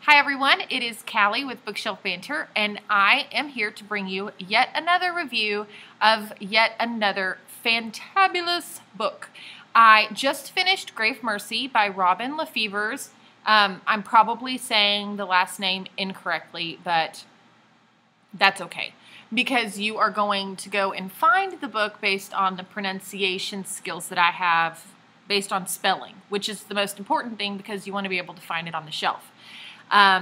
Hi everyone, it is Callie with Bookshelf Banter, and I am here to bring you yet another review of yet another fantabulous book. I just finished Grave Mercy by LaFevers. I'm probably saying the last name incorrectly, but that's okay, because you are going to go and find the book based on the pronunciation skills that I have based on spelling, which is the most important thing because you want to be able to find it on the shelf.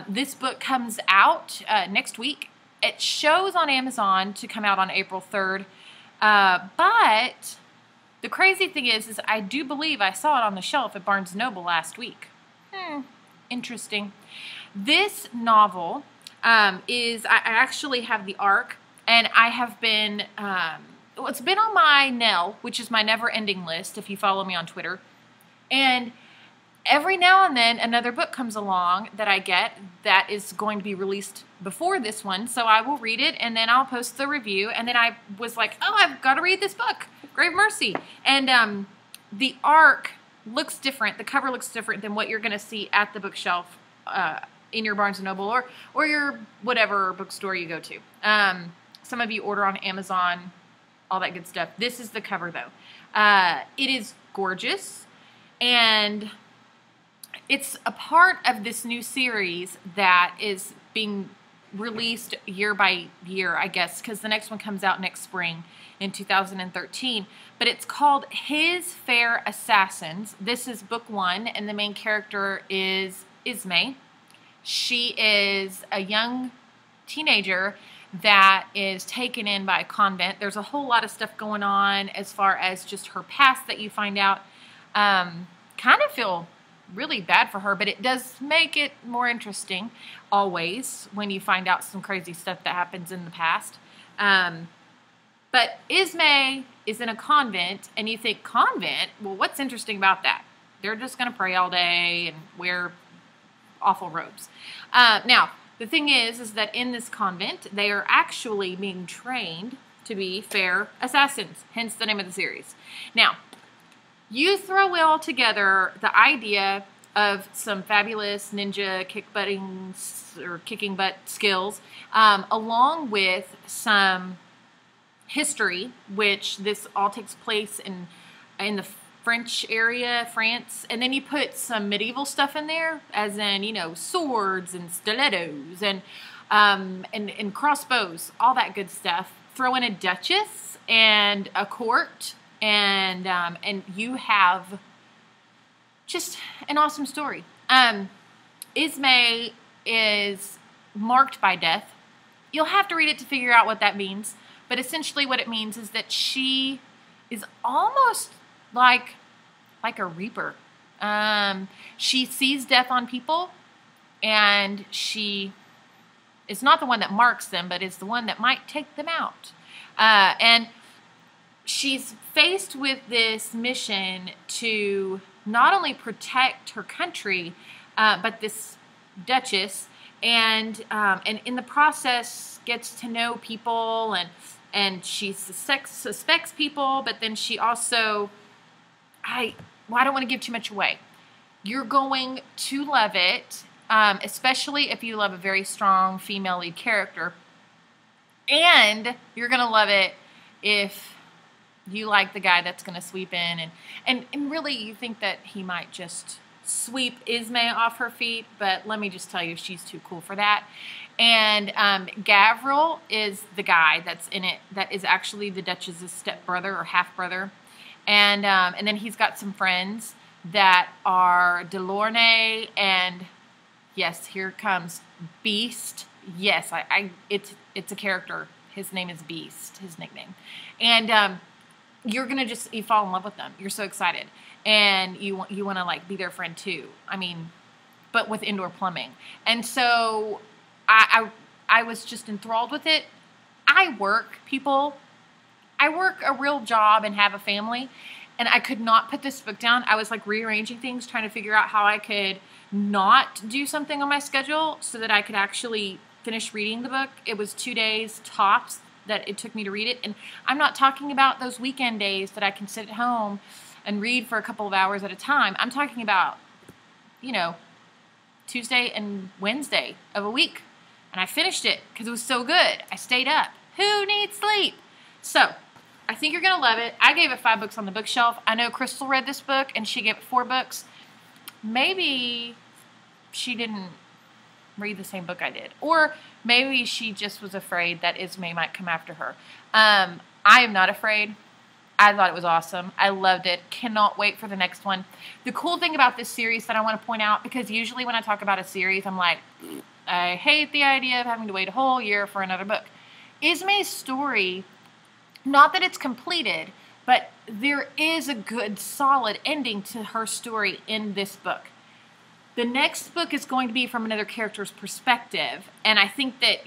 This book comes out next week. It shows on Amazon to come out on April 3rd, but the crazy thing is I do believe I saw it on the shelf at Barnes & Noble last week. Interesting. This novel I actually have the ARC, and I have been, it's been on my NEL, which is my never-ending list if you follow me on Twitter, and every now and then another book comes along that I get that is going to be released before this one, so I will read it and then I'll post the review, and then I was like, oh, I've got to read this book, Grave Mercy. And the ARC looks different, the cover looks different than what you're going to see at the bookshelf in your Barnes & Noble or your whatever bookstore you go to. Some of you order on Amazon, all that good stuff. This is the cover though. It is gorgeous, and it's a part of this new series that is being released year by year, I guess, because the next one comes out next spring in 2013. But it's called His Fair Assassins. This is book 1, and the main character is Ismay. She is a young teenager that is taken in by a convent. There's a whole lot of stuff going on as far as just her past that you find out. Kind of feel really bad for her, but it does make it more interesting always when you find out some crazy stuff that happens in the past. But Ismay is in a convent, and you think, convent? Well, what's interesting about that? They're just going to pray all day and wear awful robes. Now, the thing is that in this convent, they are actually being trained to be fair assassins, hence the name of the series. Now, you throw all together the idea of some fabulous ninja kicking butt skills, along with some history, which this all takes place in the French area, France, and then you put some medieval stuff in there, as in, you know, swords and stilettos and crossbows, all that good stuff. Throw in a duchess and a court, and you have just an awesome story. Ismay is marked by death. You'll have to read it to figure out what that means, but essentially what it means is that she is almost like a reaper. She sees death on people, and she is not the one that marks them, but is the one that might take them out. And she's faced with this mission to not only protect her country, but this duchess, and in the process gets to know people, and she suspects people, but then she also, I don't want to give too much away. You're going to love it, especially if you love a very strong female lead character, and you're going to love it if you like the guy that's going to sweep in, and really you think that he might just sweep Ismay off her feet, but let me just tell you, she's too cool for that. And Gavril is the guy that's in it that is actually the Duchess's stepbrother or half-brother, and then he's got some friends that are Delorne, and yes, here comes Beast. Yes, it's a character. His name is Beast, his nickname, and you're gonna you fall in love with them. You're so excited, and you want to like be their friend too. I mean, but with indoor plumbing. And so I was just enthralled with it. I work a real job and have a family, and I could not put this book down. I was like rearranging things, trying to figure out how I could not do something on my schedule so that I could actually finish reading the book. It was 2 days tops that it took me to read it, and I'm not talking about those weekend days that I can sit at home and read for a couple of hours at a time. I'm talking about, you know, Tuesday and Wednesday of a week. And I finished it because it was so good. I stayed up. Who needs sleep? So, I think you're going to love it. I gave it 5 books on the bookshelf. I know Crystal read this book and she gave it 4 books. Maybe she didn't read the same book I did. Or maybe she just was afraid that Ismay might come after her. I am not afraid. I thought it was awesome. I loved it. Cannot wait for the next one. The cool thing about this series that I want to point out, because usually when I talk about a series, I'm like, I hate the idea of having to wait a whole year for another book. Ismay's story, not that it's completed, but there is a good, solid ending to her story in this book. The next book is going to be from another character's perspective, and I think that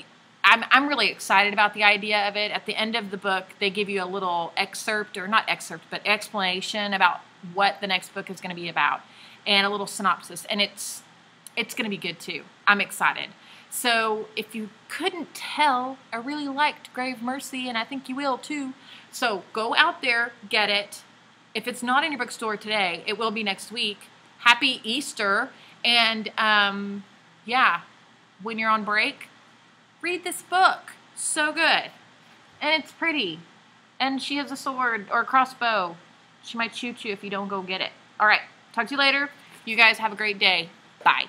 I'm really excited about the idea of it. At the end of the book, they give you a little excerpt, or not excerpt, but explanation about what the next book is going to be about, and a little synopsis, and it's going to be good too. I'm excited. So if you couldn't tell, I really liked Grave Mercy, and I think you will too. So go out there, get it. If it's not in your bookstore today, it will be next week. Happy Easter. And yeah, when you're on break, read this book. So good. And it's pretty. And she has a sword or a crossbow. She might shoot you if you don't go get it. All right. Talk to you later. You guys have a great day. Bye.